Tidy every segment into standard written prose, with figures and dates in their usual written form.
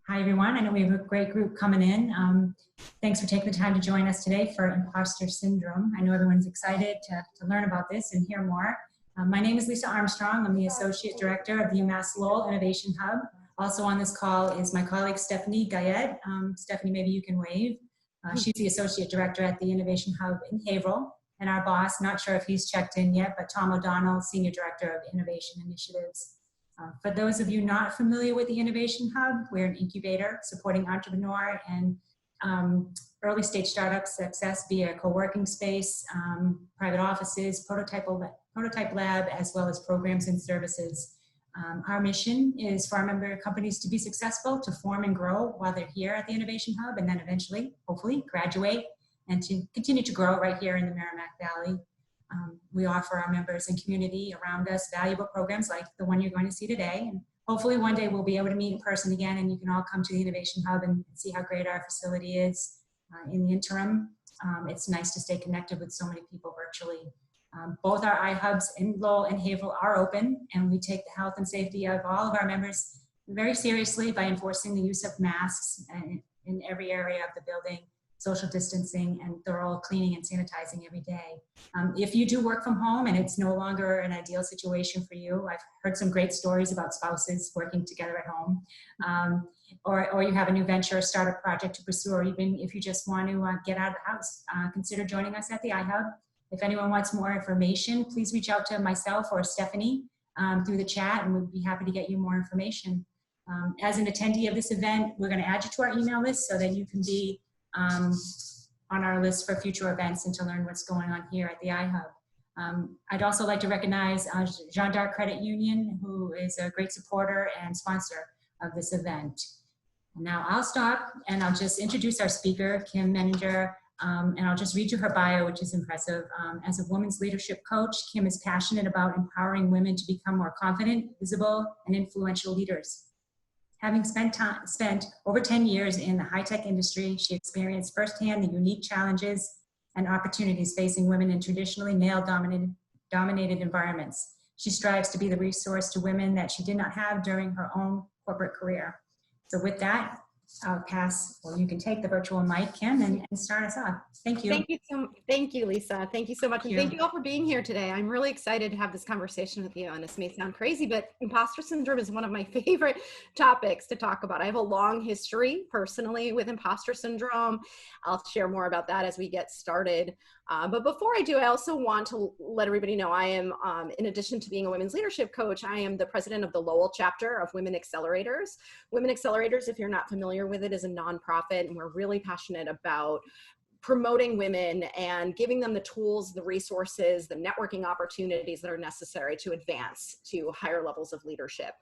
Hi, everyone. I know we have a great group coming in. Thanks for taking the time to join us today for Imposter Syndrome. I know everyone's excited to learn about this and hear more. My name is Lisa Armstrong. I'm the Associate Director of the UMass Lowell Innovation Hub. Also on this call is my colleague, Stephanie Gayed. Stephanie, maybe you can wave. She's the Associate Director at the Innovation Hub in Haverhill. And our boss, not sure if he's checked in yet, but Tom O'Donnell, Senior Director of Innovation Initiatives. For those of you not familiar with the Innovation Hub, we're an incubator supporting entrepreneur and early stage startup success via co-working space, private offices, prototype lab, as well as programs and services. Our mission is for our member companies to be successful, to form and grow while they're here at the Innovation Hub, and then eventually, hopefully, graduate and to continue to grow right here in the Merrimack Valley. We offer our members and community around us valuable programs like the one you're going to see today. And hopefully one day we'll be able to meet in person again and you can all come to the Innovation Hub and see how great our facility is. In the interim, it's nice to stay connected with so many people virtually. Both our iHubs in Lowell and Haverhill are open, and we take the health and safety of all of our members very seriously by enforcing the use of masks in every area of the building, social distancing, and thorough cleaning and sanitizing every day. If you do work from home and it's no longer an ideal situation for you, I've heard some great stories about spouses working together at home, or you have a new venture, a startup project to pursue, or even if you just want to get out of the house, consider joining us at the iHub. If anyone wants more information, please reach out to myself or Stephanie through the chat, and we'd be happy to get you more information. As an attendee of this event, we're going to add you to our email list so that you can be on our list for future events and to learn what's going on here at the iHub. I'd also like to recognize Jean d'Arc Credit Union, who is a great supporter and sponsor of this event. Now I'll stop and I'll just introduce our speaker, Kim Meninger, and I'll just read you her bio, which is impressive. As a women's leadership coach, Kim is passionate about empowering women to become more confident, visible, and influential leaders. Having spent over 10 years in the high-tech industry, she experienced firsthand the unique challenges and opportunities facing women in traditionally male-dominated environments. She strives to be the resource to women that she did not have during her own corporate career. So with that, I'll pass, or you can take the virtual mic, Kim, and start us off. Thank you. Thank you, Lisa. Thank you so much. And thank you all for being here today. I'm really excited to have this conversation with you. And this may sound crazy, but imposter syndrome is one of my favorite topics to talk about. I have a long history personally with imposter syndrome. I'll share more about that as we get started. But before I do, I also want to let everybody know I am, in addition to being a women's leadership coach, I am the president of the Lowell chapter of Women Accelerators. Women Accelerators, if you're not familiar with it, is a nonprofit, and we're really passionate about promoting women and giving them the tools, the resources, the networking opportunities that are necessary to advance to higher levels of leadership.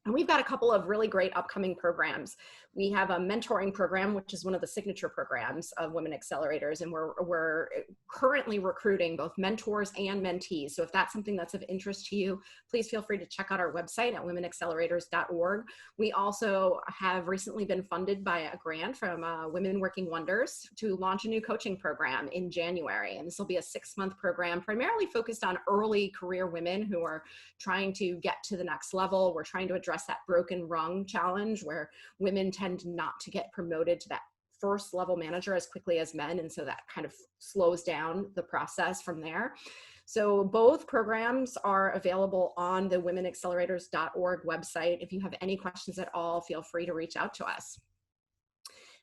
And we've got a couple of really great upcoming programs. We have a mentoring program, which is one of the signature programs of Women Accelerators, and we're currently recruiting both mentors and mentees. So if that's something that's of interest to you, please feel free to check out our website at womenaccelerators.org. We also have recently been funded by a grant from Women Working Wonders to launch a new coaching program in January. And this will be a 6-month program primarily focused on early career women who are trying to get to the next level. We're trying to address that broken rung challenge where women tend not to get promoted to that first level manager as quickly as men. And so that kind of slows down the process from there. So both programs are available on the womenaccelerators.org website. If you have any questions at all, feel free to reach out to us.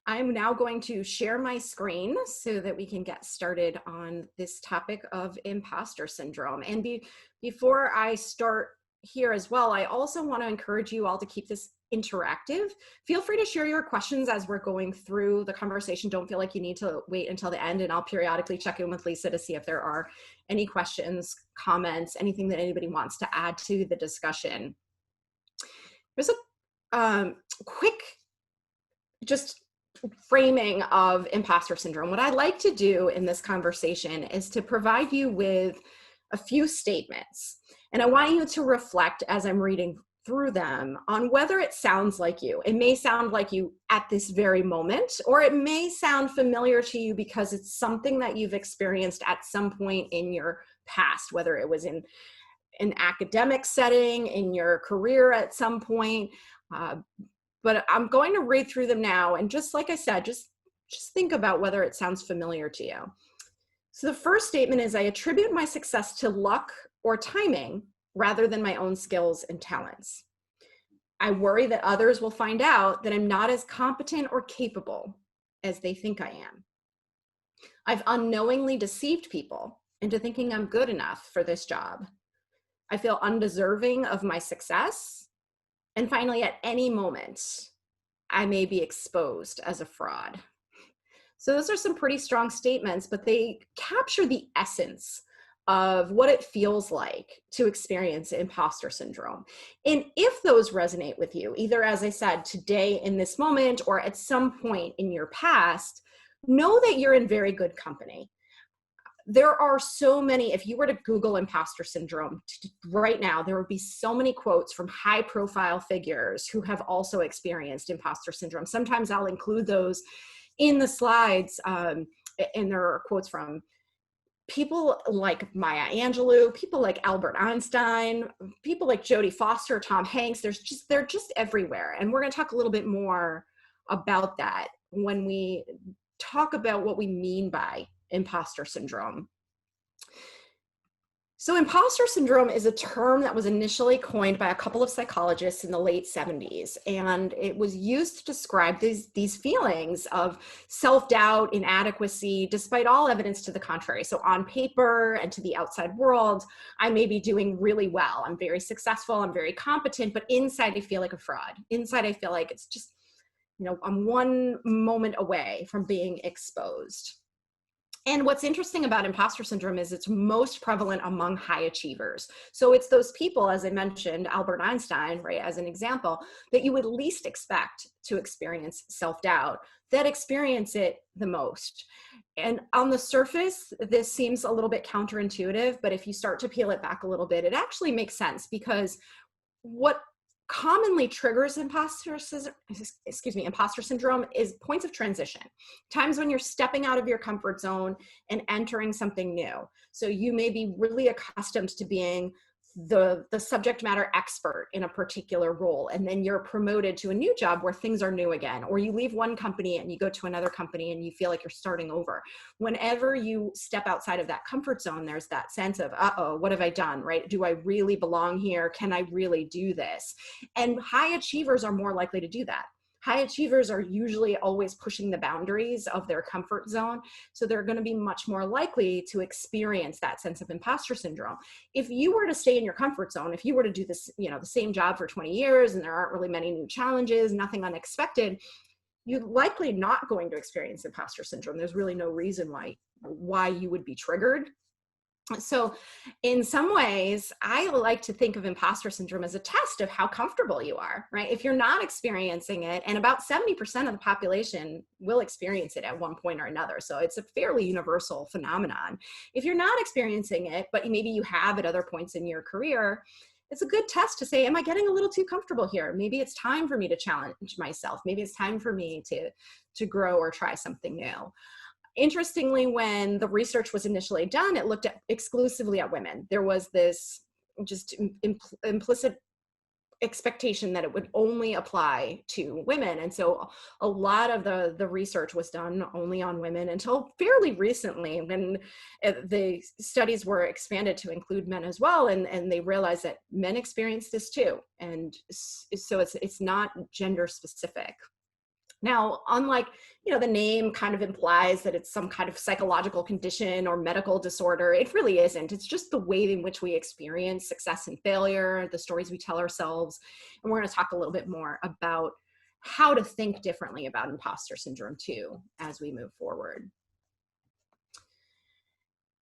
I'm now going to share my screen so that we can get started on this topic of imposter syndrome. And before I start here as well, I also want to encourage you all to keep this interactive. Feel free to share your questions as we're going through the conversation. Don't feel like you need to wait until the end, and I'll periodically check in with Lisa to see if there are any questions, comments, anything that anybody wants to add to the discussion. There's a quick just framing of imposter syndrome. What I'd like to do in this conversation is to provide you with a few statements. And I want you to reflect as I'm reading through them on whether it sounds like you. It may sound like you at this very moment, or it may sound familiar to you because it's something that you've experienced at some point in your past, whether it was in an academic setting, in your career at some point, but I'm going to read through them now. And just like I said, just think about whether it sounds familiar to you. So the first statement is, I attribute my success to luck or timing rather than my own skills and talents. I worry that others will find out that I'm not as competent or capable as they think I am. I've unknowingly deceived people into thinking I'm good enough for this job. I feel undeserving of my success. And finally, at any moment, I may be exposed as a fraud. So those are some pretty strong statements, but they capture the essence of what it feels like to experience imposter syndrome. And if those resonate with you, either, as I said, today in this moment or at some point in your past, know that you're in very good company. There are so many, if you were to Google imposter syndrome right now, there would be so many quotes from high profile figures who have also experienced imposter syndrome. Sometimes I'll include those in the slides, and there are quotes from people like Maya Angelou, people like Albert Einstein, people like Jodie Foster, Tom Hanks. They're just everywhere. And we're going to talk a little bit more about that when we talk about what we mean by imposter syndrome. So imposter syndrome is a term that was initially coined by a couple of psychologists in the late 70s, and it was used to describe these feelings of self-doubt, inadequacy, despite all evidence to the contrary. So on paper and to the outside world, I may be doing really well. I'm very successful, I'm very competent, but inside I feel like a fraud. Inside I feel like it's just, I'm one moment away from being exposed. And what's interesting about imposter syndrome is it's most prevalent among high achievers. So it's those people, as I mentioned, Albert Einstein, right, as an example, that you would least expect to experience self-doubt, that experience it the most. And on the surface, this seems a little bit counterintuitive, but if you start to peel it back a little bit, it actually makes sense, because what commonly triggers imposter syndrome is points of transition, times when you're stepping out of your comfort zone and entering something new. So you may be really accustomed to being the subject matter expert in a particular role, and then you're promoted to a new job where things are new again, or you leave one company and you go to another company and you feel like you're starting over. Whenever you step outside of that comfort zone, there's that sense of, uh-oh, what have I done, right? Do I really belong here? Can I really do this? And high achievers are more likely to do that. High achievers are usually always pushing the boundaries of their comfort zone. So they're going to be much more likely to experience that sense of imposter syndrome. If you were to stay in your comfort zone, if you were to do this, the same job for 20 years and there aren't really many new challenges, nothing unexpected, you're likely not going to experience imposter syndrome. There's really no reason why you would be triggered. So in some ways, I like to think of imposter syndrome as a test of how comfortable you are, right? If you're not experiencing it, and about 70% of the population will experience it at one point or another. So it's a fairly universal phenomenon. If you're not experiencing it, but maybe you have at other points in your career, it's a good test to say, am I getting a little too comfortable here? Maybe it's time for me to challenge myself. Maybe it's time for me to grow or try something new. Interestingly, when the research was initially done, it looked exclusively at women. There was this just implicit expectation that it would only apply to women. And so a lot of the research was done only on women until fairly recently, when the studies were expanded to include men as well. And they realized that men experience this too. And so it's not gender specific. Now, unlike, the name kind of implies that it's some kind of psychological condition or medical disorder, it really isn't. It's just the way in which we experience success and failure, the stories we tell ourselves. And we're going to talk a little bit more about how to think differently about imposter syndrome too, as we move forward.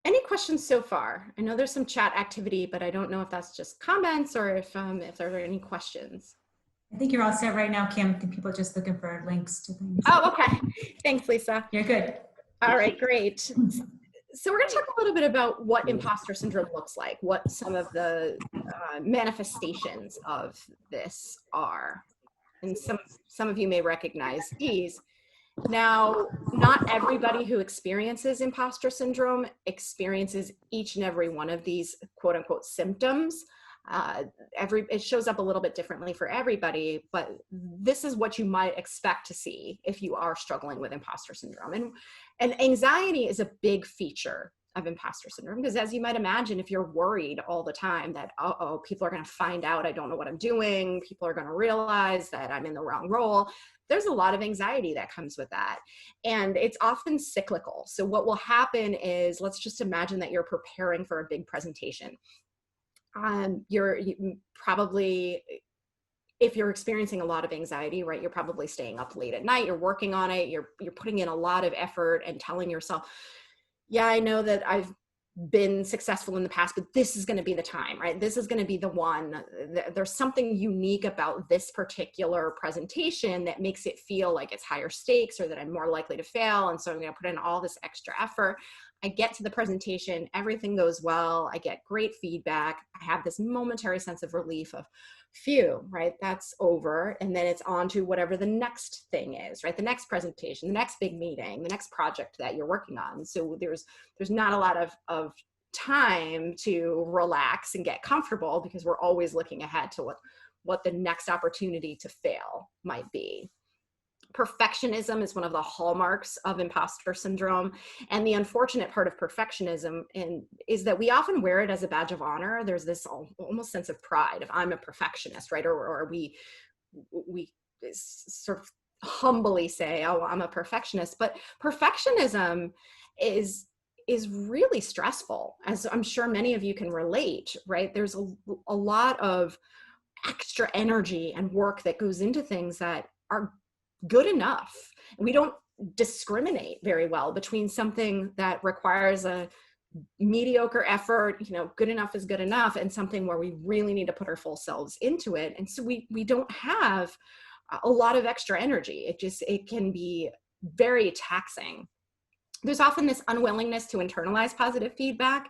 Any questions so far? I know there's some chat activity, but I don't know if that's just comments or if there are any questions. I think you're all set right now, Kim. I think people are just looking for links to things. Oh, okay. Thanks, Lisa. You're good. All right, great. So we're going to talk a little bit about what imposter syndrome looks like, what some of the manifestations of this are. And some of you may recognize these. Now, not everybody who experiences imposter syndrome experiences each and every one of these quote unquote symptoms. It shows up a little bit differently for everybody, but this is what you might expect to see if you are struggling with imposter syndrome. And anxiety is a big feature of imposter syndrome, because as you might imagine, if you're worried all the time that, uh-oh, people are going to find out I don't know what I'm doing, people are going to realize that I'm in the wrong role, there's a lot of anxiety that comes with that. And it's often cyclical. So what will happen is, let's just imagine that you're preparing for a big presentation. You probably, if you're experiencing a lot of anxiety, right, you're probably staying up late at night, you're working on it, you're putting in a lot of effort and telling yourself, yeah, I know that I've been successful in the past, but this is going to be the time, right? This is going to be the one. There's something unique about this particular presentation that makes it feel like it's higher stakes, or that I'm more likely to fail. And so I'm going to put in all this extra effort. I get to the presentation, everything goes well, I get great feedback, I have this momentary sense of relief of, phew, right, that's over. And then it's on to whatever the next thing is, right? The next presentation, the next big meeting, the next project that you're working on. So there's not a lot of time to relax and get comfortable, because we're always looking ahead to what the next opportunity to fail might be. Perfectionism is one of the hallmarks of imposter syndrome. And the unfortunate part of perfectionism is that we often wear it as a badge of honor. There's this almost sense of pride if I'm a perfectionist, right? Or we sort of humbly say, oh, I'm a perfectionist. But perfectionism is really stressful, as I'm sure many of you can relate, right? There's a lot of extra energy and work that goes into things that are good enough. We don't discriminate very well between something that requires a mediocre effort, good enough is good enough, and something where we really need to put our full selves into it. And so we don't have a lot of extra energy. It can be very taxing. There's often this unwillingness to internalize positive feedback.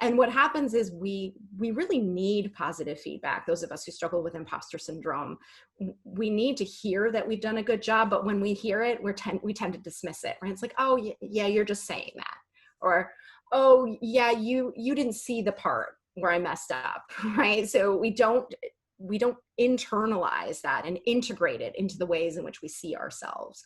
And what happens is we really need positive feedback. Those of us who struggle with imposter syndrome, we need to hear that we've done a good job, but when we hear it, we tend to dismiss it, right? It's like, oh yeah, you're just saying that. Or, oh yeah, you didn't see the part where I messed up, right? So we don't internalize that and integrate it into the ways in which we see ourselves.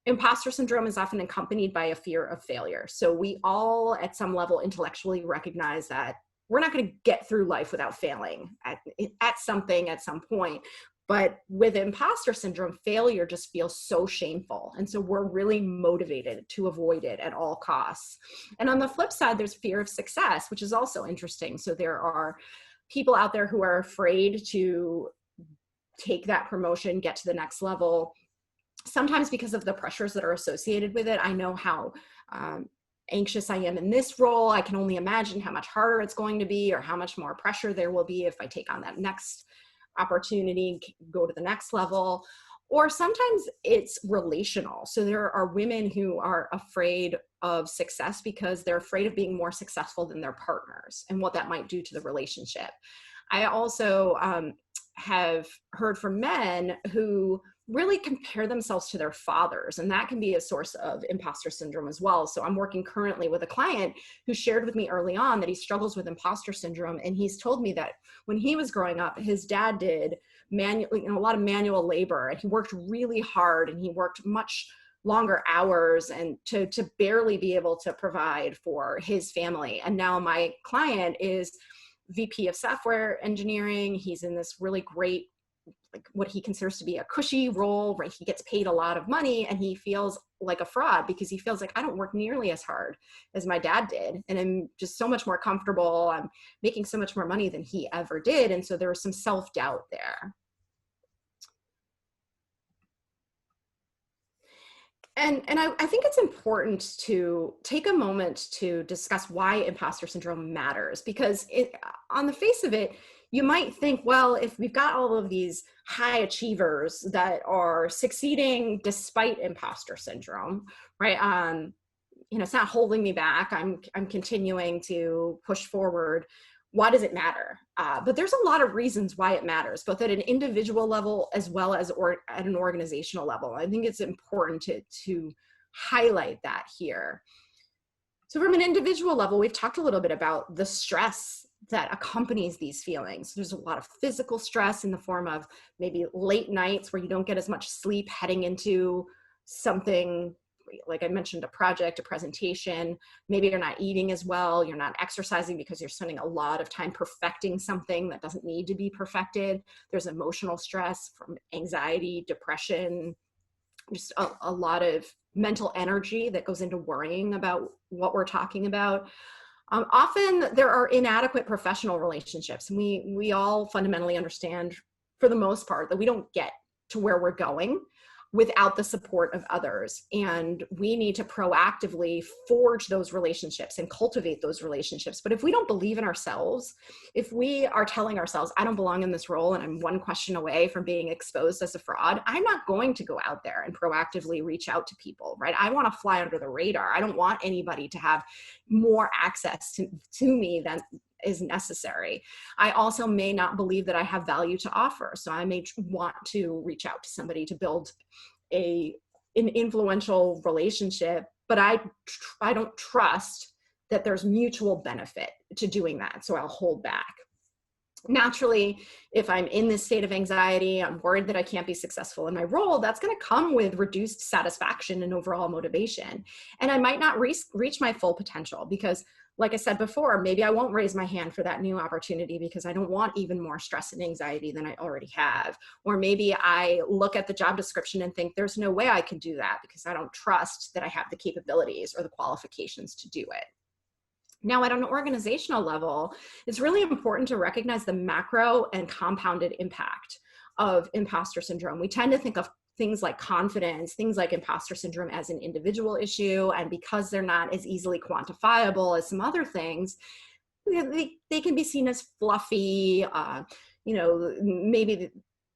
Imposter syndrome is often accompanied by a fear of failure. So we all, at some level, intellectually recognize that we're not going to get through life without failing at something at some point. But with imposter syndrome, failure just feels so shameful. And so we're really motivated to avoid it at all costs. And on the flip side, there's fear of success, which is also interesting. So there are people out there who are afraid to take that promotion, get to the next level, sometimes because of the pressures that are associated with it. I know how anxious I am in this role. I can only imagine how much harder it's going to be, or how much more pressure there will be if I take on that next opportunity, go to the next level. Or sometimes it's relational. So there are women who are afraid of success because they're afraid of being more successful than their partners and what that might do to the relationship. I also have heard from men who really compare themselves to their fathers, and that can be a source of imposter syndrome as well. So I'm working currently with a client who shared with me early on that he struggles with imposter syndrome, and he's told me that when he was growing up, his dad did a lot of manual labor, and he worked really hard, and he worked much longer hours and to barely be able to provide for his family. And now my client is VP of software engineering. He's in this really great, like what he considers to be a cushy role, where he gets paid a lot of money, and he feels like a fraud because he feels like, I don't work nearly as hard as my dad did, and I'm just so much more comfortable. I'm making so much more money than he ever did. And so there was some self-doubt there. And I think it's important to take a moment to discuss why imposter syndrome matters, because on the face of it, you might think, well, if we've got all of these high achievers that are succeeding despite imposter syndrome, right? It's not holding me back. I'm continuing to push forward. Why does it matter? But there's a lot of reasons why it matters, both at an individual level as well as at an organizational level. I think it's important to highlight that here. So from an individual level, we've talked a little bit about the stress that accompanies these feelings. There's a lot of physical stress in the form of maybe late nights where you don't get as much sleep heading into something, like I mentioned, a project, a presentation. Maybe you're not eating as well, you're not exercising because you're spending a lot of time perfecting something that doesn't need to be perfected. There's emotional stress from anxiety, depression, just a lot of mental energy that goes into worrying about what we're talking about. Often there are inadequate professional relationships. And we all fundamentally understand, for the most part, that we don't get to where we're going without the support of others. And we need to proactively forge those relationships and cultivate those relationships. But if we don't believe in ourselves, if we are telling ourselves, I don't belong in this role and I'm one question away from being exposed as a fraud, I'm not going to go out there and proactively reach out to people, right? I want to fly under the radar. I don't want anybody to have more access to me than is necessary. I also may not believe that I have value to offer. So I may want to reach out to somebody to build an influential relationship, but I don't trust that there's mutual benefit to doing that. So I'll hold back. Naturally, if I'm in this state of anxiety, I'm worried that I can't be successful in my role, that's going to come with reduced satisfaction and overall motivation. And I might not reach my full potential because, like I said before, maybe I won't raise my hand for that new opportunity because I don't want even more stress and anxiety than I already have. Or maybe I look at the job description and think there's no way I can do that because I don't trust that I have the capabilities or the qualifications to do it. Now, at an organizational level, it's really important to recognize the macro and compounded impact of imposter syndrome. We tend to think of things like confidence, things like imposter syndrome as an individual issue, and because they're not as easily quantifiable as some other things, they can be seen as fluffy. Maybe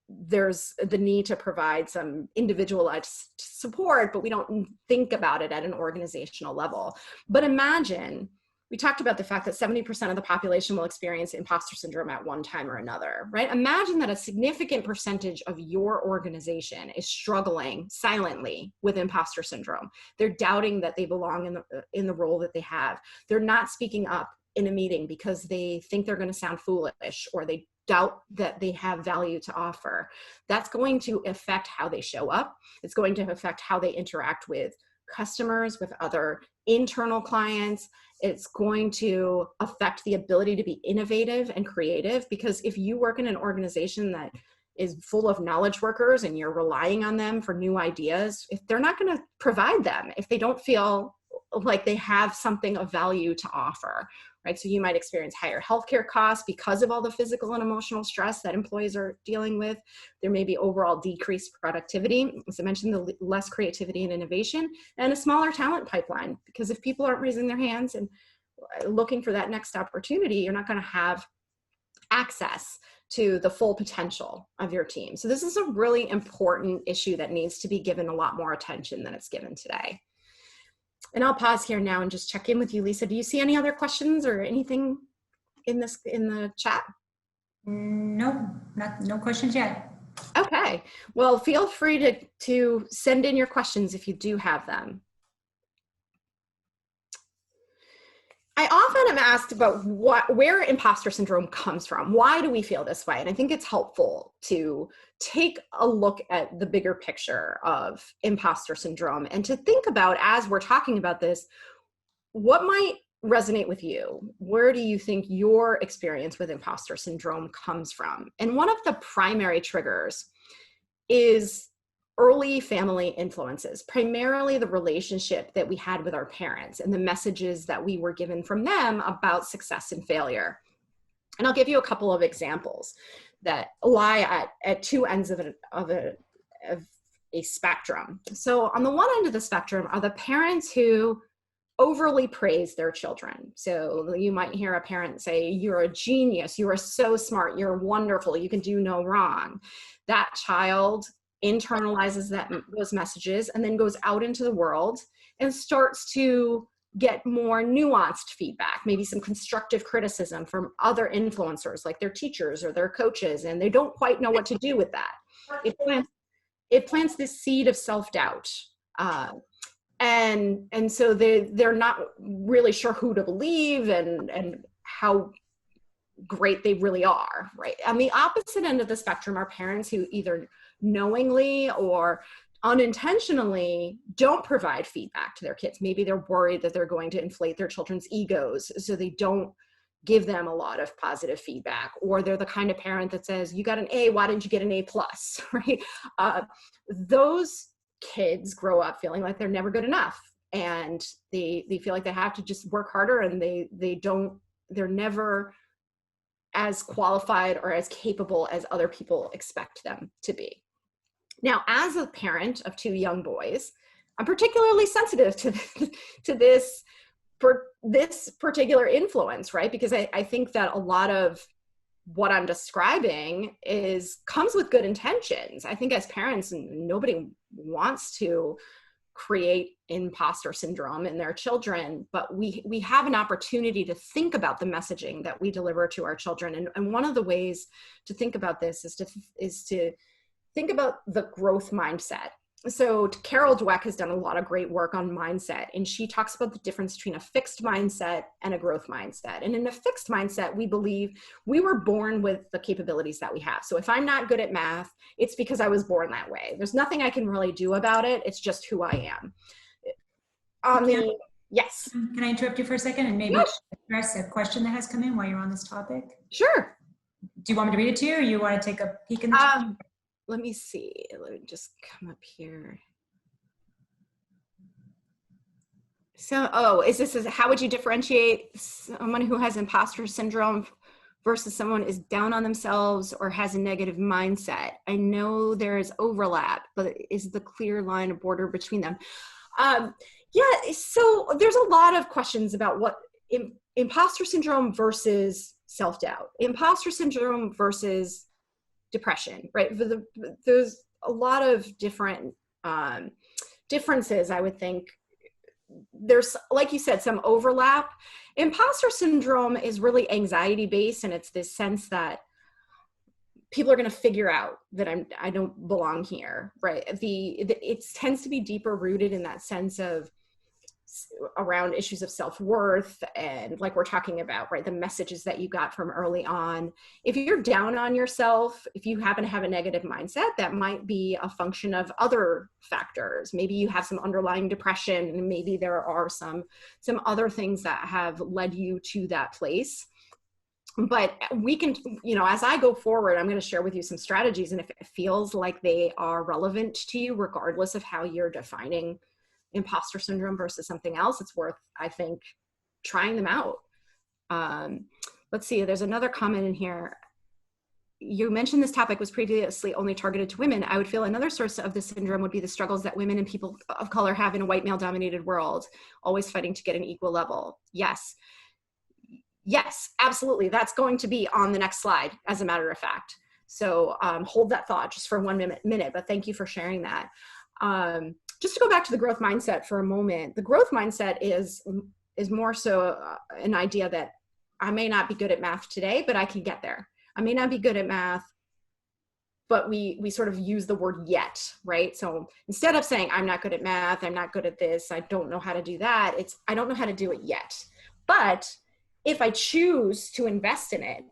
there's the need to provide some individualized support, but we don't think about it at an organizational level. But imagine, we talked about the fact that 70% of the population will experience imposter syndrome at one time or another, right? Imagine that a significant percentage of your organization is struggling silently with imposter syndrome. They're doubting that they belong in the role that they have. They're not speaking up in a meeting because they think they're going to sound foolish, or they doubt that they have value to offer. That's going to affect how they show up. It's going to affect how they interact with customers, with other internal clients. It's going to affect the ability to be innovative and creative, because if you work in an organization that is full of knowledge workers and you're relying on them for new ideas, if they're not going to provide them, if they don't feel like they have something of value to offer, right? So you might experience higher healthcare costs because of all the physical and emotional stress that employees are dealing with. There may be overall decreased productivity, as I mentioned, the less creativity and innovation, and a smaller talent pipeline, because if people aren't raising their hands and looking for that next opportunity, you're not going to have access to the full potential of your team. So this is a really important issue that needs to be given a lot more attention than it's given today. And I'll pause here now and just check in with you, Lisa. Do you see any other questions or anything in the chat? No, no questions yet. Okay. Well, feel free to send in your questions if you do have them. I often am asked about where imposter syndrome comes from. Why do we feel this way? And I think it's helpful to take a look at the bigger picture of imposter syndrome and to think about, as we're talking about this, what might resonate with you? Where do you think your experience with imposter syndrome comes from? And one of the primary triggers is early family influences, primarily the relationship that we had with our parents and the messages that we were given from them about success and failure. And I'll give you a couple of examples that lie at two ends of a spectrum. So on the one end of the spectrum are the parents who overly praise their children. So you might hear a parent say, "You're a genius, you are so smart, you're wonderful, you can do no wrong." That child internalizes those messages and then goes out into the world and starts to get more nuanced feedback, maybe some constructive criticism from other influencers like their teachers or their coaches, and they don't quite know what to do with that. It plants this seed of self-doubt. And so they're not really sure who to believe and how great they really are, right? On the opposite end of the spectrum are parents who either knowingly or unintentionally don't provide feedback to their kids. Maybe they're worried that they're going to inflate their children's egos, so they don't give them a lot of positive feedback. Or they're the kind of parent that says, you got an A, why didn't you get an A plus, right? Those kids grow up feeling like they're never good enough. And they feel like they have to just work harder, and they're never as qualified or as capable as other people expect them to be. Now, as a parent of two young boys, I'm particularly sensitive to this particular influence, right? Because I think that a lot of what I'm describing comes with good intentions. I think as parents, nobody wants to create imposter syndrome in their children, but we have an opportunity to think about the messaging that we deliver to our children. And one of the ways to think about this is to think about the growth mindset. So Carol Dweck has done a lot of great work on mindset, and she talks about the difference between a fixed mindset and a growth mindset. And in a fixed mindset, we believe we were born with the capabilities that we have. So if I'm not good at math, it's because I was born that way. There's nothing I can really do about it. It's just who I am. Yes. Can I interrupt you for a second and maybe address a question that has come in while you're on this topic? Sure. Do you want me to read it to you, or you want to take a peek in the chat? Let me see. Let me just come up here. So, how would you differentiate someone who has imposter syndrome versus someone who is down on themselves or has a negative mindset? I know there is overlap, but is the clear line of border between them? Yeah, so there's a lot of questions about what imposter syndrome versus self-doubt, imposter syndrome versus depression, right? There's a lot of different differences, I would think. There's, like you said, some overlap. Imposter syndrome is really anxiety-based, and it's this sense that people are going to figure out that I don't belong here, right? It tends to be deeper rooted in that sense of around issues of self-worth, and like we're talking about, right, the messages that you got from early on. If you're down on yourself, if you happen to have a negative mindset, that might be a function of other factors. Maybe you have some underlying depression, and maybe there are some other things that have led you to that place. But we can, as I go forward, I'm going to share with you some strategies, and if it feels like they are relevant to you, regardless of how you're defining imposter syndrome versus something else, it's worth, I think, trying them out. Let's see, there's another comment in here. You mentioned this topic was previously only targeted to women. I would feel another source of this syndrome would be the struggles that women and people of color have in a white male dominated world, always fighting to get an equal level. Yes, absolutely. That's going to be on the next slide, as a matter of fact. So hold that thought just for 1 minute, but thank you for sharing that. Just to go back to the growth mindset for a moment, the growth mindset is more so an idea that I may not be good at math today, but I can get there. I may not be good at math, but we sort of use the word yet, right? So instead of saying, I'm not good at math, I'm not good at this, I don't know how to do that, it's, I don't know how to do it yet. But if I choose to invest in it,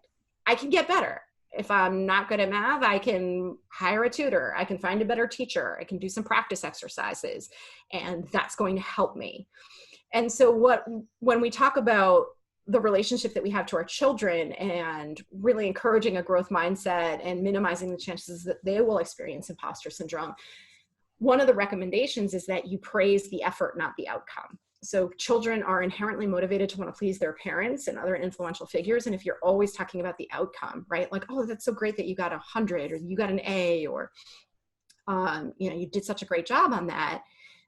I can get better. If I'm not good at math, I can hire a tutor, I can find a better teacher, I can do some practice exercises, and that's going to help me. And so when we talk about the relationship that we have to our children and really encouraging a growth mindset and minimizing the chances that they will experience imposter syndrome, one of the recommendations is that you praise the effort, not the outcome. So children are inherently motivated to want to please their parents and other influential figures. And if you're always talking about the outcome, right? Like, oh, that's so great that you got 100 or you got an A, or, you did such a great job on that.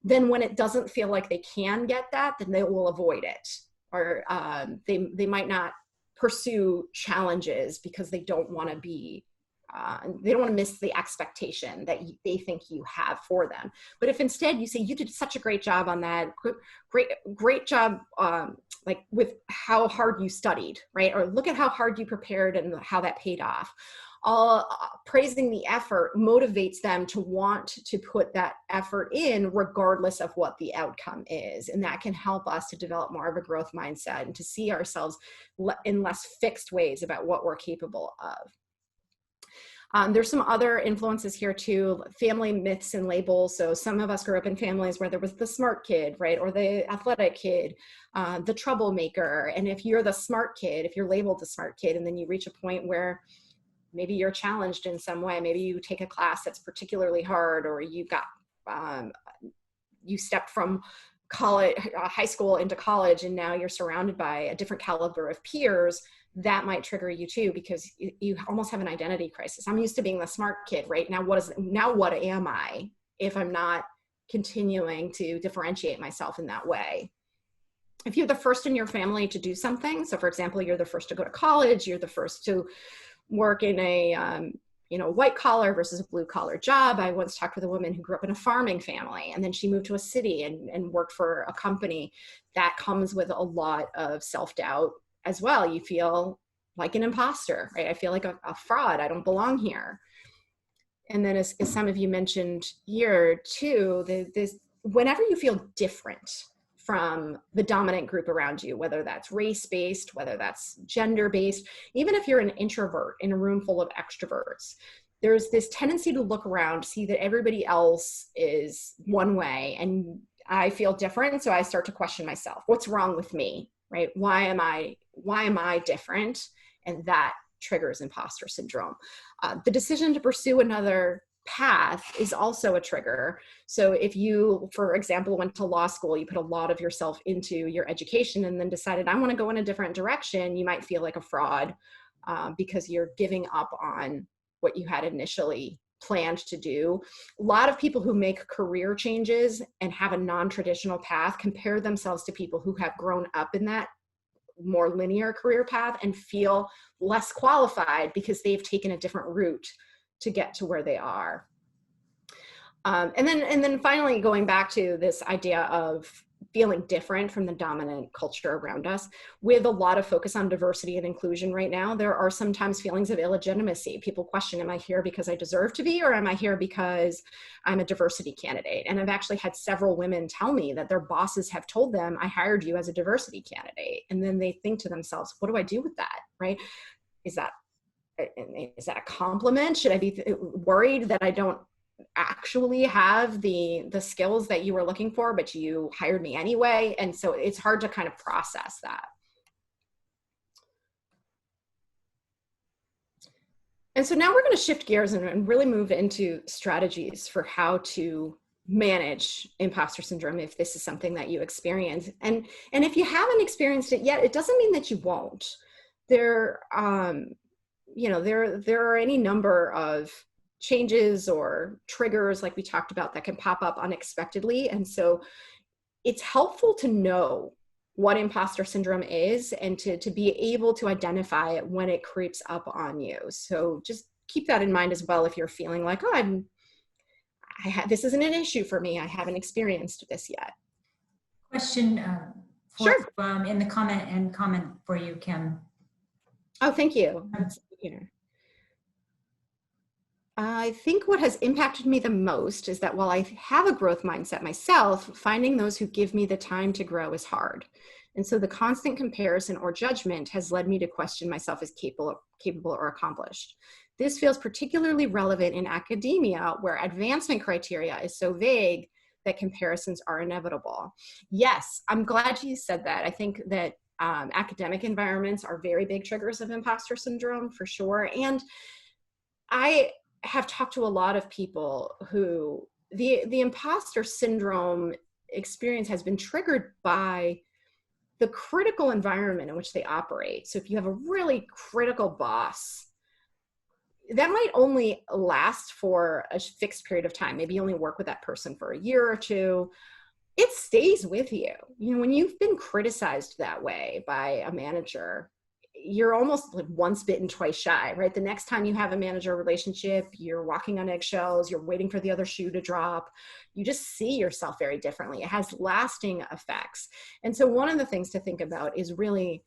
Then when it doesn't feel like they can get that, then they will avoid it. Or they might not pursue challenges because they don't want to be, they don't want to miss the expectation that they think you have for them. But if instead you say, you did such a great job on that, great job, like with how hard you studied, right? Or look at how hard you prepared and how that paid off. praising the effort motivates them to want to put that effort in regardless of what the outcome is. And that can help us to develop more of a growth mindset and to see ourselves in less fixed ways about what we're capable of. There's some other influences here too, family myths and labels. So some of us grew up in families where there was the smart kid, right? Or the athletic kid, the troublemaker. And if you're the smart kid, if you're labeled the smart kid, and then you reach a point where maybe you're challenged in some way, maybe you take a class that's particularly hard, or you stepped from college, high school into college, and now you're surrounded by a different caliber of peers, that might trigger you too, because you almost have an identity crisis. I'm used to being the smart kid, right? Now what am I if I'm not continuing to differentiate myself in that way? If you're the first in your family to do something, so for example, you're the first to go to college, you're the first to work in a white collar versus a blue collar job. I once talked with a woman who grew up in a farming family, and then she moved to a city and worked for a company. That comes with a lot of self-doubt as well. You feel like an imposter, right? I feel like a fraud. I don't belong here. And then as some of you mentioned here too, whenever you feel different from the dominant group around you, whether that's race-based, whether that's gender-based, even if you're an introvert in a room full of extroverts, there's this tendency to look around, see that everybody else is one way, and I feel different, so I start to question myself. What's wrong with me, right? Why am I different? And that triggers imposter syndrome. The decision to pursue another path is also a trigger. So if you, for example, went to law school, you put a lot of yourself into your education and then decided, I want to go in a different direction, you might feel like a fraud because you're giving up on what you had initially planned to do. A lot of people who make career changes and have a non-traditional path compare themselves to people who have grown up in that more linear career path and feel less qualified because they've taken a different route to get to where they are. And then finally, going back to this idea of feeling different from the dominant culture around us, with a lot of focus on diversity and inclusion right now, there are sometimes feelings of illegitimacy. People question, am I here because I deserve to be, or am I here because I'm a diversity candidate? And I've actually had several women tell me that their bosses have told them, I hired you as a diversity candidate. And then they think to themselves, what do I do with that, right? Is that a compliment? Should I be worried that I don't actually have the skills that you were looking for, but you hired me anyway? And so it's hard to kind of process that. And so now we're going to shift gears and really move into strategies for how to manage imposter syndrome if this is something that you experience. And if you haven't experienced it yet, it doesn't mean that you won't. There are any number of changes or triggers, like we talked about, that can pop up unexpectedly. And so it's helpful to know what imposter syndrome is and to be able to identify it when it creeps up on you. So just keep that in mind as well if you're feeling like, oh, this isn't an issue for me. I haven't experienced this yet. Question Sure. In the comment for you, Kim. Oh, thank you. I think what has impacted me the most is that while I have a growth mindset myself, finding those who give me the time to grow is hard. And so the constant comparison or judgment has led me to question myself as capable or accomplished. This feels particularly relevant in academia, where advancement criteria is so vague that comparisons are inevitable. Yes, I'm glad you said that. I think that academic environments are very big triggers of imposter syndrome for sure. And I have talked to a lot of people who the imposter syndrome experience has been triggered by the critical environment in which they operate. So if you have a really critical boss, that might only last for a fixed period of time. Maybe you only work with that person for a year or two. It stays with you. When you've been criticized that way by a manager, you're almost like once bitten, twice shy, right? The next time you have a manager relationship, you're walking on eggshells, you're waiting for the other shoe to drop. You just see yourself very differently. It has lasting effects. And so one of the things to think about is really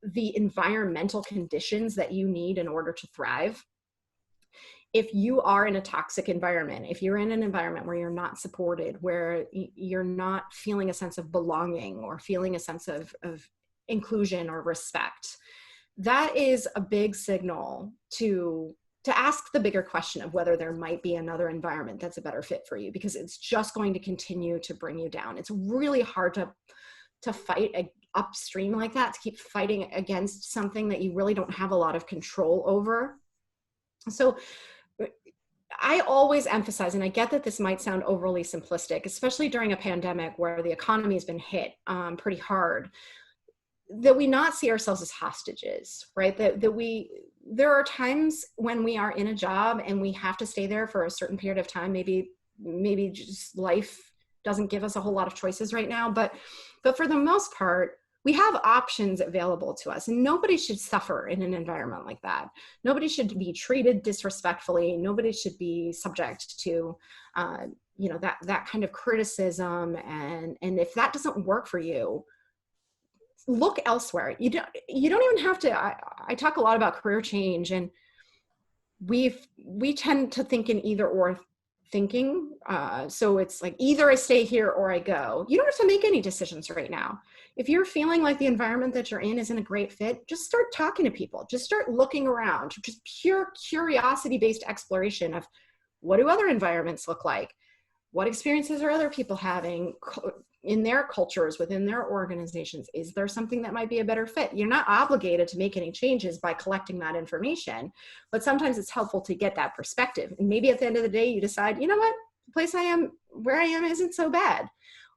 the environmental conditions that you need in order to thrive. if you are in a toxic environment, if you're in an environment where you're not supported, where you're not feeling a sense of belonging or feeling a sense of inclusion or respect, that is a big signal to ask the bigger question of whether there might be another environment that's a better fit for you, because it's just going to continue to bring you down. It's really hard to fight upstream like that, to keep fighting against something that you really don't have a lot of control over. So I always emphasize, and I get that this might sound overly simplistic, especially during a pandemic where the economy has been hit pretty hard, that we not see ourselves as hostages, right? There are times when we are in a job and we have to stay there for a certain period of time. Maybe just life doesn't give us a whole lot of choices right now, but for the most part, we have options available to us, and nobody should suffer in an environment like that. Nobody should be treated disrespectfully. Nobody should be subject to, that kind of criticism. And if that doesn't work for you, look elsewhere. You don't even have to. I talk a lot about career change, and we tend to think in either or thinking. So it's like either I stay here or I go. You don't have to make any decisions right now. If you're feeling like the environment that you're in isn't a great fit, just start talking to people. Just start looking around. Just pure curiosity-based exploration of what do other environments look like? What experiences are other people having in their cultures, within their organizations? Is there something that might be a better fit? You're not obligated to make any changes by collecting that information, but sometimes it's helpful to get that perspective. And maybe at the end of the day, you decide, you know what, the place where I am isn't so bad.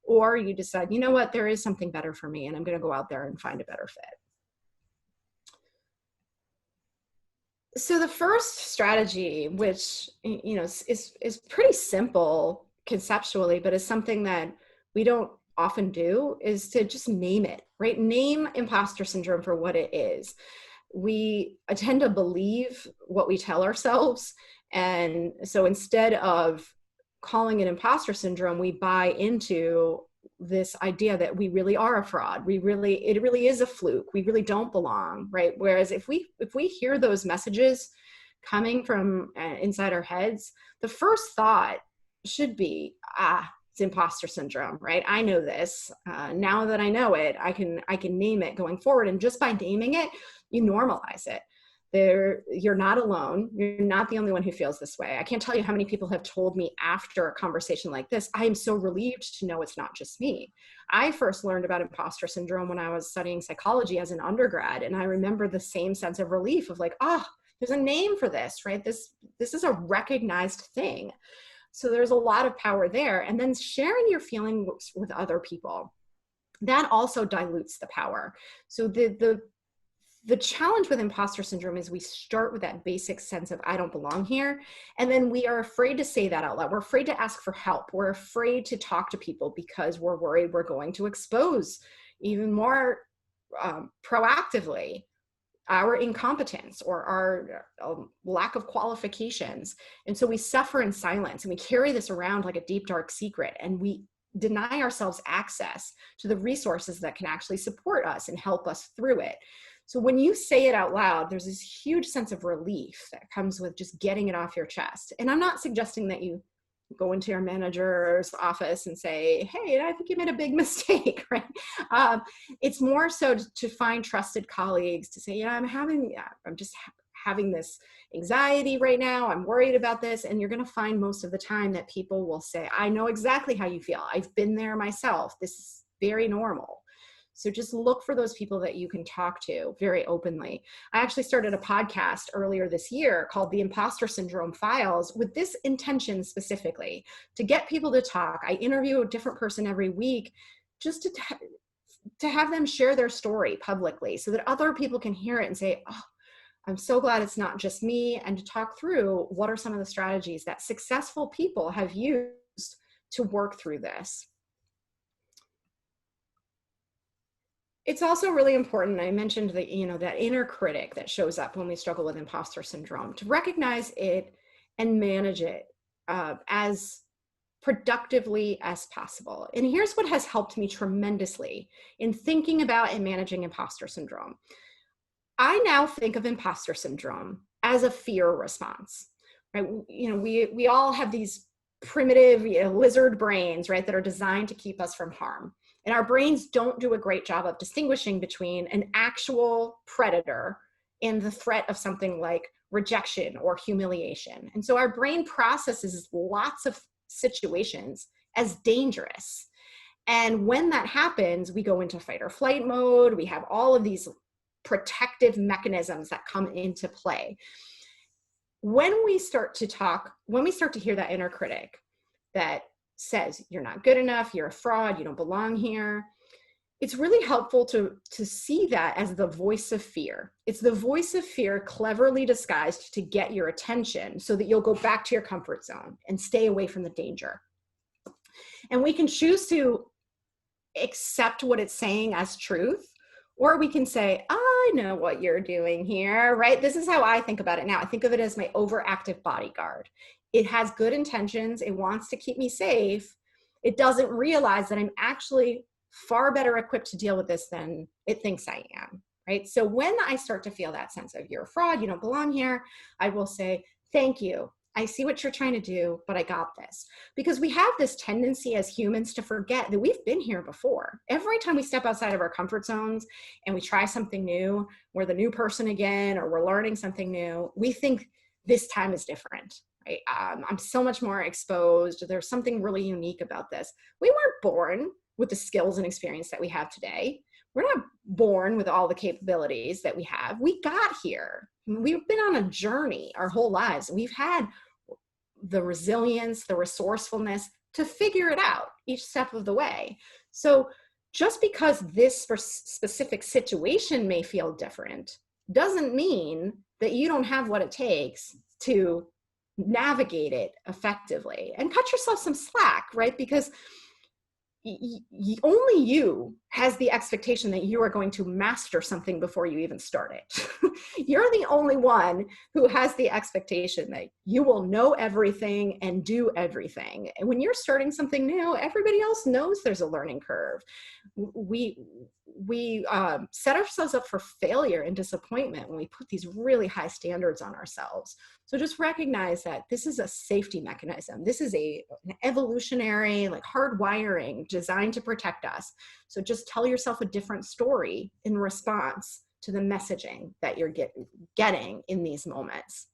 Or you decide, you know what, there is something better for me, and I'm going to go out there and find a better fit. So the first strategy, which is pretty simple conceptually, but is something that we don't often do, is to just name it, right? Name imposter syndrome for what it is. We tend to believe what we tell ourselves. And so instead of calling it imposter syndrome, we buy into this idea that we really are a fraud. It really is a fluke. We really don't belong, right? Whereas if we hear those messages coming from inside our heads, the first thought should be, it's imposter syndrome, right? I know this. Now that I know it, I can name it going forward. And just by naming it, you normalize it. You're not alone. You're not the only one who feels this way. I can't tell you how many people have told me after a conversation like this, I am so relieved to know it's not just me. I first learned about imposter syndrome when I was studying psychology as an undergrad. And I remember the same sense of relief of like, there's a name for this, right? This is a recognized thing. So there's a lot of power there. And then sharing your feelings with other people, that also dilutes the power. So the challenge with imposter syndrome is we start with that basic sense of I don't belong here. And then we are afraid to say that out loud. We're afraid to ask for help. We're afraid to talk to people because we're worried we're going to expose even more proactively our incompetence or our lack of qualifications. And so we suffer in silence, and we carry this around like a deep, dark secret. And we deny ourselves access to the resources that can actually support us and help us through it. So when you say it out loud, there's this huge sense of relief that comes with just getting it off your chest. And I'm not suggesting that you go into your manager's office and say, hey, I think you made a big mistake, right? It's more so to find trusted colleagues to say, I'm just having this anxiety right now. I'm worried about this. And you're going to find most of the time that people will say, I know exactly how you feel. I've been there myself. This is very normal. So just look for those people that you can talk to very openly. I actually started a podcast earlier this year called the Imposter Syndrome Files with this intention specifically, to get people to talk. I interview a different person every week just to have them share their story publicly so that other people can hear it and say, oh, I'm so glad it's not just me, and to talk through what are some of the strategies that successful people have used to work through this. It's also really important, I mentioned that, that inner critic that shows up when we struggle with imposter syndrome, to recognize it and manage it as productively as possible. And here's what has helped me tremendously in thinking about and managing imposter syndrome. I now think of imposter syndrome as a fear response. right? We all have these primitive, lizard brains, right, that are designed to keep us from harm. And our brains don't do a great job of distinguishing between an actual predator and the threat of something like rejection or humiliation. And so our brain processes lots of situations as dangerous. And when that happens, we go into fight or flight mode. We have all of these protective mechanisms that come into play. When we start to hear that inner critic that says, you're not good enough, you're a fraud, you don't belong here, it's really helpful to see that as the voice of fear. It's the voice of fear cleverly disguised to get your attention so that you'll go back to your comfort zone and stay away from the danger. And we can choose to accept what it's saying as truth, or we can say, I know what you're doing here, right? This is how I think about it now. I think of it as my overactive bodyguard. It has good intentions. It wants to keep me safe. It doesn't realize that I'm actually far better equipped to deal with this than it thinks I am, right? So when I start to feel that sense of you're a fraud, you don't belong here, I will say, thank you. I see what you're trying to do, but I got this. Because we have this tendency as humans to forget that we've been here before. Every time we step outside of our comfort zones and we try something new, we're the new person again, or we're learning something new, we think this time is different, right? I'm so much more exposed. There's something really unique about this. We weren't born with the skills and experience that we have today. We're not born with all the capabilities that we have. We got here. We've been on a journey our whole lives. We've had the resilience, the resourcefulness to figure it out each step of the way. So just because this specific situation may feel different doesn't mean that you don't have what it takes to navigate it effectively. And cut yourself some slack, right? Because only you has the expectation that you are going to master something before you even start it. You're the only one who has the expectation that you will know everything and do everything. And when you're starting something new, everybody else knows there's a learning curve. We set ourselves up for failure and disappointment when we put these really high standards on ourselves. So just recognize that this is a safety mechanism. This is an evolutionary, like hardwiring designed to protect us. So just tell yourself a different story in response to the messaging that you're getting in these moments.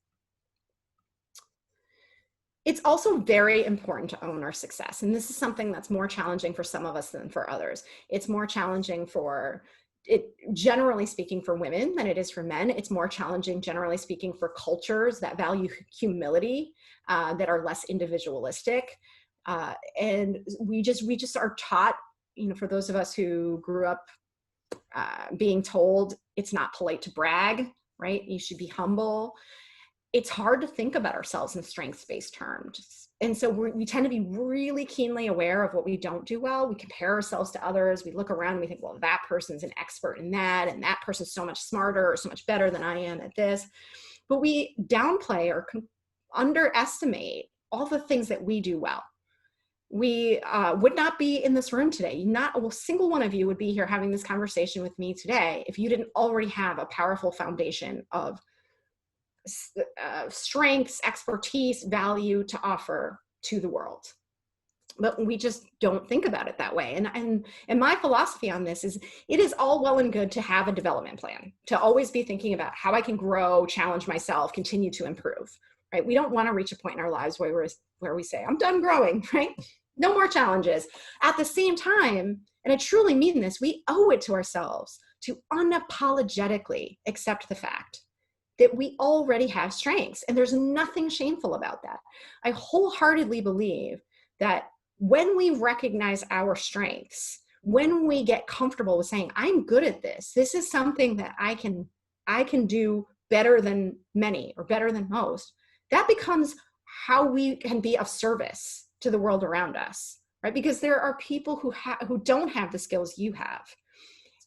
It's also very important to own our success. And this is something that's more challenging for some of us than for others. It's more challenging generally speaking, for women than it is for men. It's more challenging, generally speaking, for cultures that value humility, that are less individualistic. And we just are taught, for those of us who grew up being told it's not polite to brag, right? You should be humble. It's hard to think about ourselves in strengths-based terms. And so we tend to be really keenly aware of what we don't do well. We compare ourselves to others. We look around and we think, well, that person's an expert in that, and that person's so much smarter or so much better than I am at this. But we downplay or underestimate all the things that we do well. We would not be in this room today. Not a single one of you would be here having this conversation with me today if you didn't already have a powerful foundation of strengths, expertise, value to offer to the world. But we just don't think about it that way. And my philosophy on this is, it is all well and good to have a development plan, to always be thinking about how I can grow, challenge myself, continue to improve, right? We don't want to reach a point in our lives where we say, I'm done growing, right? No more challenges. At the same time, and I truly mean this, we owe it to ourselves to unapologetically accept the fact that we already have strengths, and there's nothing shameful about that. I wholeheartedly believe that when we recognize our strengths, when we get comfortable with saying, I'm good at this, this is something that I can do better than many or better than most, that becomes how we can be of service to the world around us, right? Because there are people who don't have the skills you have,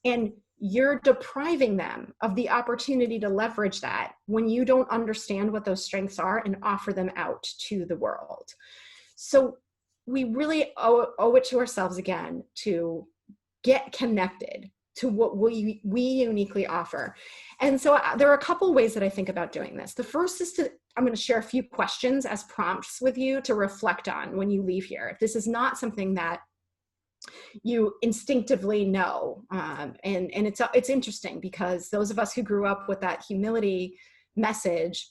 and you're depriving them of the opportunity to leverage that when you don't understand what those strengths are and offer them out to the world. So we really owe it to ourselves again to get connected to what we uniquely offer. And so there are a couple ways that I think about doing this. The first is to I'm going to share a few questions as prompts with you to reflect on when you leave here. If this is not something that you instinctively know, and it's interesting because those of us who grew up with that humility message,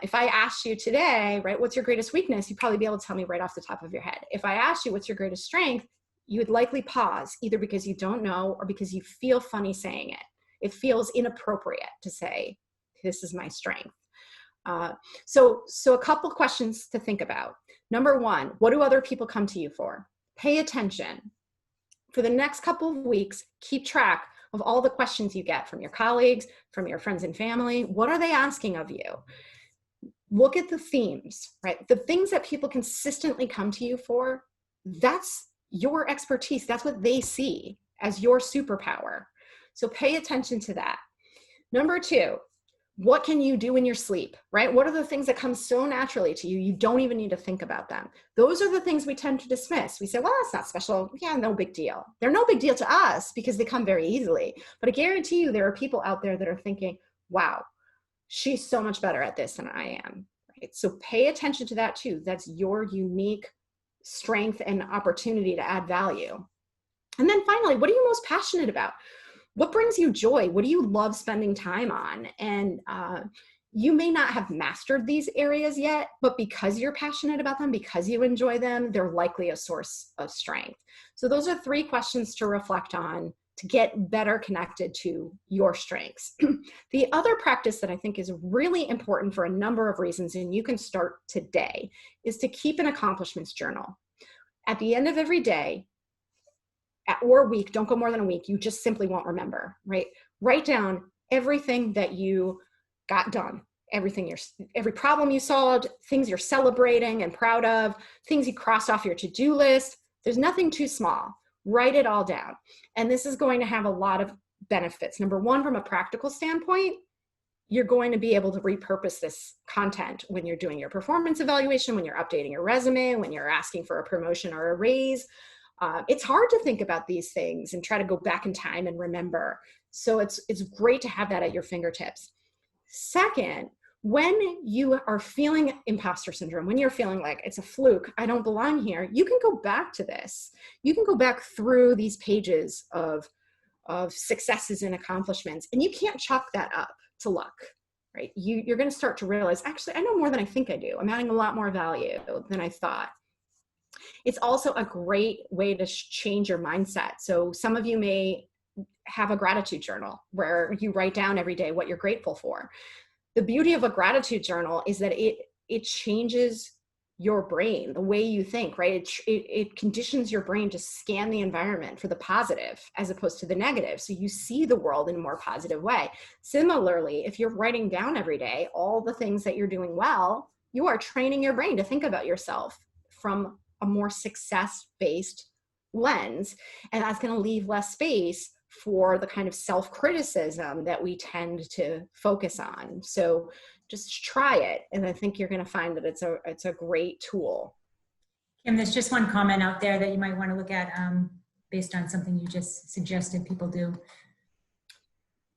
if I asked you today, right, what's your greatest weakness, you'd probably be able to tell me right off the top of your head. If I asked you what's your greatest strength, you would likely pause, either because you don't know or because you feel funny saying it. It feels inappropriate to say, this is my strength. So a couple questions to think about. Number one, what do other people come to you for? Pay attention. For the next couple of weeks, keep track of all the questions you get from your colleagues, from your friends and family. What are they asking of you? Look at the themes, right? The things that people consistently come to you for, that's your expertise. That's what they see as your superpower. So pay attention to that. Number two, what can you do in your sleep, right? What are the things that come so naturally to you? You don't even need to think about them. Those are the things we tend to dismiss. We say, well, that's not special. Yeah, no big deal. They're no big deal to us because they come very easily. But I guarantee you there are people out there that are thinking, wow, she's so much better at this than I am. Right? So pay attention to that too. That's your unique strength and opportunity to add value. And then finally, what are you most passionate about? What brings you joy? What do you love spending time on? And you may not have mastered these areas yet, but because you're passionate about them, because you enjoy them, they're likely a source of strength. So those are 3 questions to reflect on to get better connected to your strengths. The other practice that I think is really important for a number of reasons, and you can start today, is to keep an accomplishments journal. At the end of every day, or a week, don't go more than a week, you just simply won't remember, right? Write down everything that you got done, every problem you solved, things you're celebrating and proud of, things you crossed off your to-do list. There's nothing too small. Write it all down. And this is going to have a lot of benefits. Number one, from a practical standpoint, you're going to be able to repurpose this content when you're doing your performance evaluation, when you're updating your resume, when you're asking for a promotion or a raise. It's hard to think about these things and try to go back in time and remember. So it's great to have that at your fingertips. Second, when you are feeling imposter syndrome, when you're feeling like it's a fluke, I don't belong here, you can go back to this. You can go back through these pages of successes and accomplishments, and you can't chalk that up to luck, right? You're going to start to realize, actually, I know more than I think I do. I'm adding a lot more value than I thought. It's also a great way to change your mindset. So some of you may have a gratitude journal where you write down every day what you're grateful for. The beauty of a gratitude journal is that it changes your brain, the way you think, right? It conditions your brain to scan the environment for the positive as opposed to the negative. So you see the world in a more positive way. Similarly, if you're writing down every day all the things that you're doing well, you are training your brain to think about yourself from a more success-based lens. And that's going to leave less space for the kind of self-criticism that we tend to focus on. So just try it. And I think you're going to find that it's a great tool. Kim, there's just one comment out there that you might want to look at based on something you just suggested people do.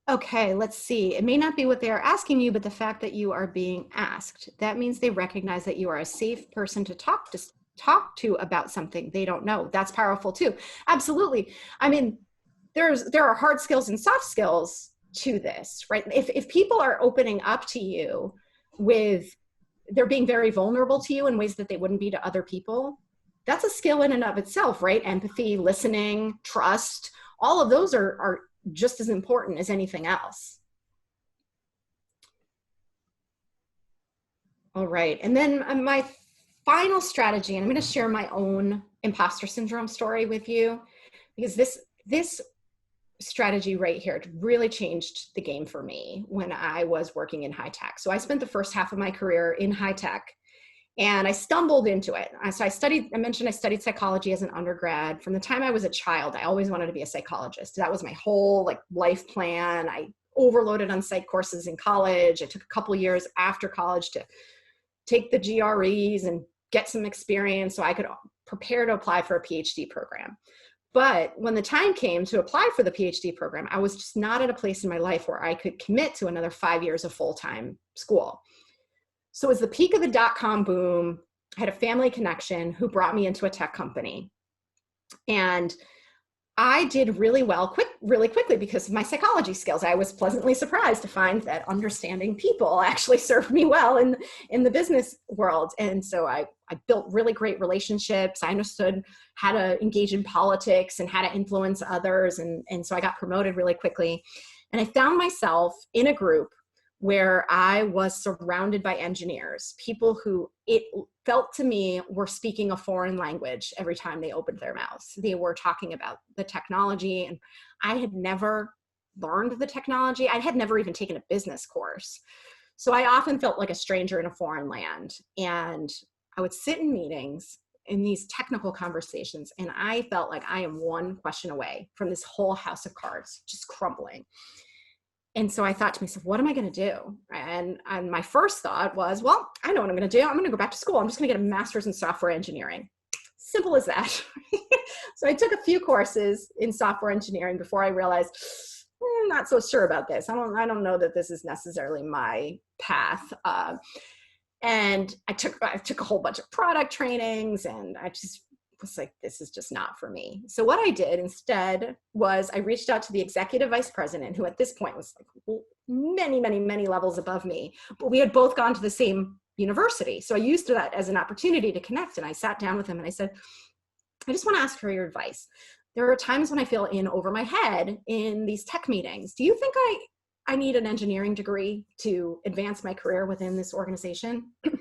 Okay, let's see. It may not be what they are asking you, but the fact that you are being asked, that means they recognize that you are a safe person to talk to about something they don't know. That's powerful too. Absolutely. I mean, there are hard skills and soft skills to this, right? If people are opening up to you they're being very vulnerable to you in ways that they wouldn't be to other people, that's a skill in and of itself, right? Empathy, listening, trust, all of those are just as important as anything else. All right, and then my final strategy, and I'm going to share my own imposter syndrome story with you, because this strategy right here really changed the game for me when I was working in high tech. So I spent the first half of my career in high tech, and I stumbled into it. So I mentioned I studied psychology as an undergrad. From the time I was a child, I always wanted to be a psychologist. That was my whole life plan. I overloaded on psych courses in college. I took a couple years after college to take the GREs and get some experience so I could prepare to apply for a PhD program. But when the time came to apply for the PhD program, I was just not at a place in my life where I could commit to another 5 years of full-time school. So it was the peak of the dot-com boom. I had a family connection who brought me into a tech company. And I did really well really quickly because of my psychology skills. I was pleasantly surprised to find that understanding people actually served me well in the business world. And so I built really great relationships. I understood how to engage in politics and how to influence others. And so I got promoted really quickly. And I found myself in a group where I was surrounded by engineers, people who it felt to me were speaking a foreign language every time they opened their mouths. They were talking about the technology, and I had never learned the technology. I had never even taken a business course. So I often felt like a stranger in a foreign land. And I would sit in meetings in these technical conversations, and I felt like I am one question away from this whole house of cards just crumbling. And so I thought to myself, what am I going to do? And my first thought was, well, I know what I'm going to do. I'm going to go back to school. I'm just going to get a master's in software engineering. Simple as that. So I took a few courses in software engineering before I realized, I'm not so sure about this. I don't know that this is necessarily my path. And I took a whole bunch of product trainings, and I just was like, this is just not for me. So what I did instead was I reached out to the executive vice president, who at this point was like many, many, many levels above me, but we had both gone to the same university. So I used that as an opportunity to connect. And I sat down with him and I said, I just want to ask for your advice. There are times when I feel in over my head in these tech meetings. Do you think I need an engineering degree to advance my career within this organization? And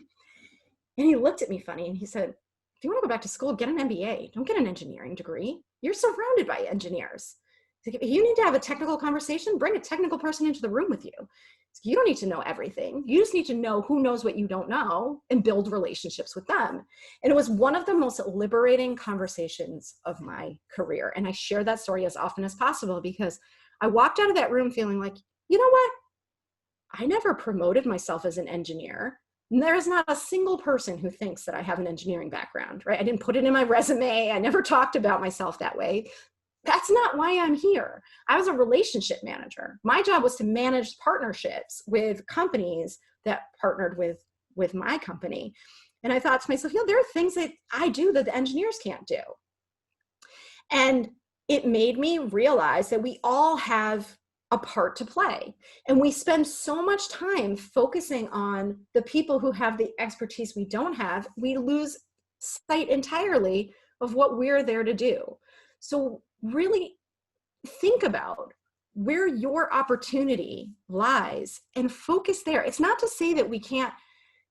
he looked at me funny and he said, if you want to go back to school, get an MBA. Don't get an engineering degree. You're surrounded by engineers. If you need to have a technical conversation, bring a technical person into the room with you. You don't need to know everything. You just need to know who knows what you don't know and build relationships with them. And it was one of the most liberating conversations of my career. And I share that story as often as possible because I walked out of that room feeling like, you know what? I never promoted myself as an engineer. There is not a single person who thinks that I have an engineering background, right? I didn't put it in my resume. I never talked about myself that way. That's not why I'm here. I was a relationship manager. My job was to manage partnerships with companies that partnered with my company. And I thought to myself, there are things that I do that the engineers can't do. And it made me realize that we all have a part to play. And we spend so much time focusing on the people who have the expertise we don't have, we lose sight entirely of what we're there to do. So really think about where your opportunity lies and focus there. It's not to say that we can't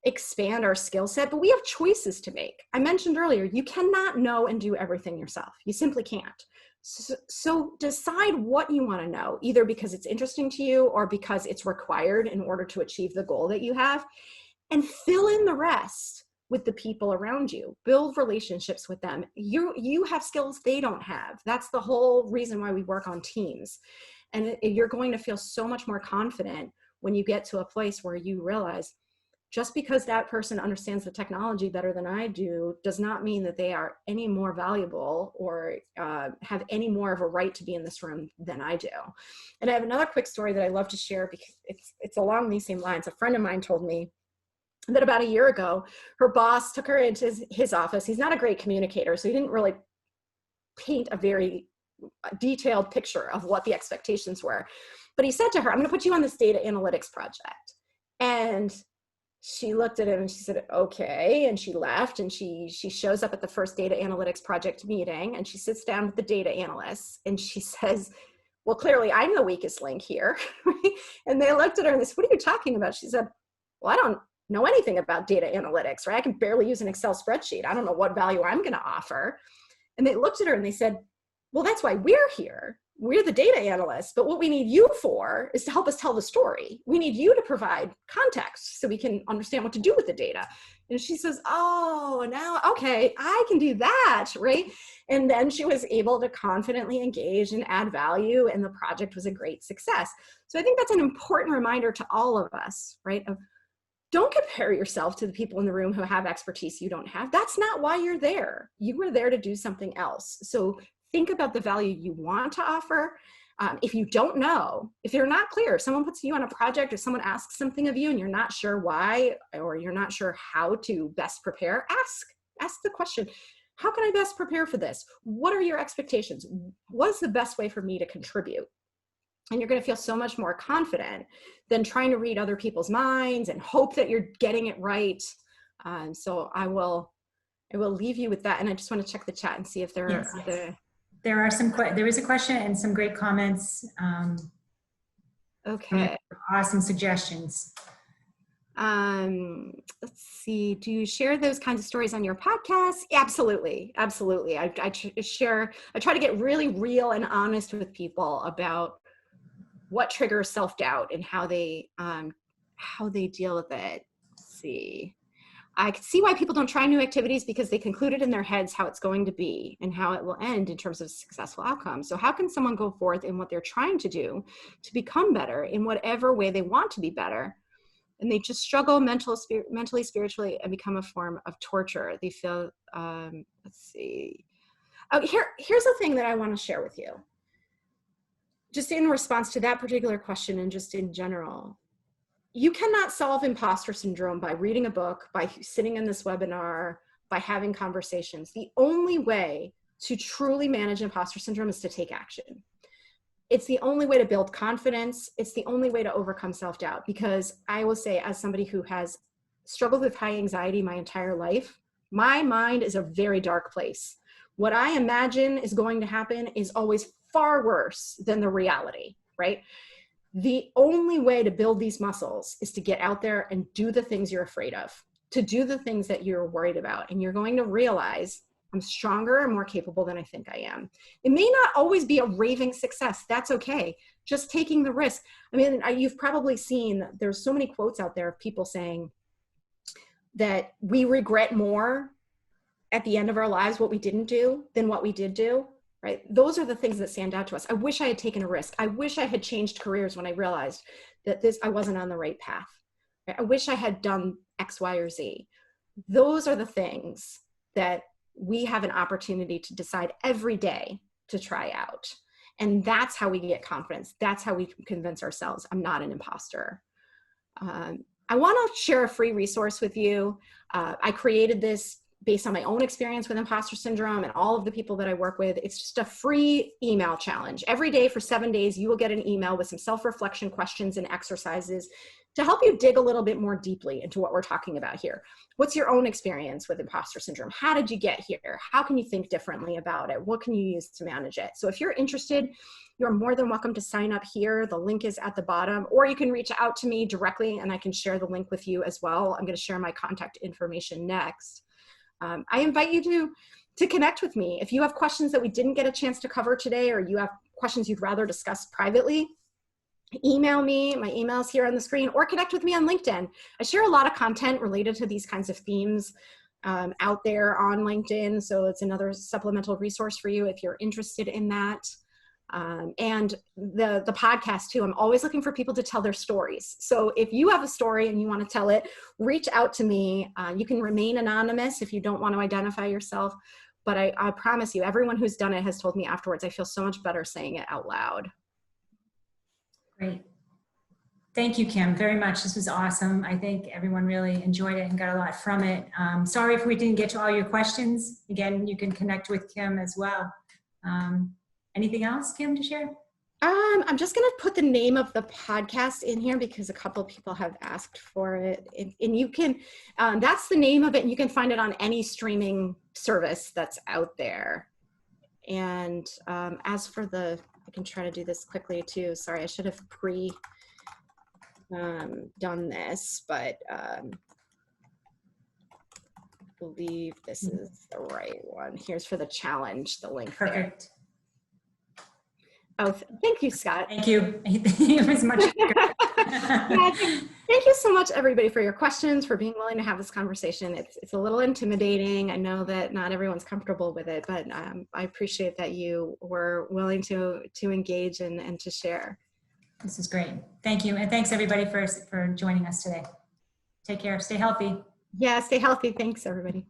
expand our skill set, but we have choices to make. I mentioned earlier, you cannot know and do everything yourself. You simply can't. So decide what you want to know, either because it's interesting to you or because it's required in order to achieve the goal that you have, and fill in the rest with the people around you. Build relationships with them. You have skills they don't have. That's the whole reason why we work on teams. And you're going to feel so much more confident when you get to a place where you realize, just because that person understands the technology better than I do does not mean that they are any more valuable or have any more of a right to be in this room than I do. And I have another quick story that I love to share because it's along these same lines. A friend of mine told me that about a year ago, her boss took her into his office. He's not a great communicator, so he didn't really paint a very detailed picture of what the expectations were. But he said to her, I'm going to put you on this data analytics project. And she looked at him and she said, okay. And she left, and she shows up at the first data analytics project meeting, and she sits down with the data analysts and she says, well, clearly I'm the weakest link here. And they looked at her and they said, what are you talking about? She said, well, I don't know anything about data analytics, right? I can barely use an Excel spreadsheet. I don't know what value I'm going to offer. And they looked at her and they said, well, that's why we're here. We're the data analysts, but what we need you for is to help us tell the story. We need you to provide context so we can understand what to do with the data. And she says, oh, now, okay, I can do that, right? And then she was able to confidently engage and add value, and the project was a great success. So I think that's an important reminder to all of us, right? Of don't compare yourself to the people in the room who have expertise you don't have. That's not why you're there. You were there to do something else. So think about the value you want to offer, If you don't know, if you're not clear, if someone puts you on a project or someone asks something of you and you're not sure why, or you're not sure how to best prepare, ask the question, how can I best prepare for this? What are your expectations? What is the best way for me to contribute? And you're going to feel so much more confident than trying to read other people's minds and hope that you're getting it right. So I will leave you with that. And I just want to check the chat and see if there are other. There are there is a question and some great comments. Okay. Awesome suggestions. Let's see. Do you share those kinds of stories on your podcast? Absolutely. Absolutely. I try to get really real and honest with people about what triggers self-doubt and how they deal with it. Let's see. I can see why people don't try new activities because they concluded in their heads how it's going to be and how it will end in terms of successful outcomes. So how can someone go forth in what they're trying to do to become better in whatever way they want to be better? And they just struggle mentally, spiritually, and become a form of torture. They feel, let's see. Oh, here's the thing that I want to share with you. Just in response to that particular question and just in general, you cannot solve imposter syndrome by reading a book, by sitting in this webinar, by having conversations. The only way to truly manage imposter syndrome is to take action. It's the only way to build confidence. It's the only way to overcome self-doubt, because I will say, as somebody who has struggled with high anxiety my entire life, my mind is a very dark place. What I imagine is going to happen is always far worse than the reality, right? The only way to build these muscles is to get out there and do the things you're afraid of, to do the things that you're worried about. And you're going to realize I'm stronger and more capable than I think I am. It may not always be a raving success. That's okay. Just taking the risk. I mean, you've probably seen, there's so many quotes out there of people saying that we regret more at the end of our lives what we didn't do than what we did do, right? Those are the things that stand out to us. I wish I had taken a risk. I wish I had changed careers when I realized that I wasn't on the right path. Right? I wish I had done X, Y, or Z. Those are the things that we have an opportunity to decide every day to try out. And that's how we get confidence. That's how we convince ourselves I'm not an imposter. I want to share a free resource with you. I created this based on my own experience with imposter syndrome and all of the people that I work with. It's just a free email challenge. Every day for 7 days, you will get an email with some self-reflection questions and exercises to help you dig a little bit more deeply into what we're talking about here. What's your own experience with imposter syndrome? How did you get here? How can you think differently about it? What can you use to manage it? So if you're interested, you're more than welcome to sign up here. The link is at the bottom, or you can reach out to me directly and I can share the link with you as well. I'm going to share my contact information next. I invite you to connect with me. If you have questions that we didn't get a chance to cover today, or you have questions you'd rather discuss privately, email me. My email is here on the screen, or connect with me on LinkedIn. I share a lot of content related to these kinds of themes out there on LinkedIn. So it's another supplemental resource for you if you're interested in that. And the podcast too, I'm always looking for people to tell their stories. So if you have a story and you want to tell it, reach out to me. You can remain anonymous if you don't want to identify yourself, but I promise you, everyone who's done it has told me afterwards, I feel so much better saying it out loud. Great. Thank you, Kim, very much. This was awesome. I think everyone really enjoyed it and got a lot from it. Sorry if we didn't get to all your questions. Again, you can connect with Kim as well. Anything else, Kim, to share? I'm just going to put the name of the podcast in here because a couple of people have asked for it. And you can, that's the name of it, and you can find it on any streaming service that's out there. And as for I can try to do this quickly too. Sorry, I should have done this, but I believe this is the right one. Here's for the challenge, the link. Perfect. There. Oh, thank you, Scott. Thank you. It was much bigger. Yeah, thank you so much, everybody, for your questions, for being willing to have this conversation. It's a little intimidating. I know that not everyone's comfortable with it, but I appreciate that you were willing to engage and to share. This is great. Thank you. And thanks, everybody, for joining us today. Take care. Stay healthy. Yeah, stay healthy. Thanks, everybody.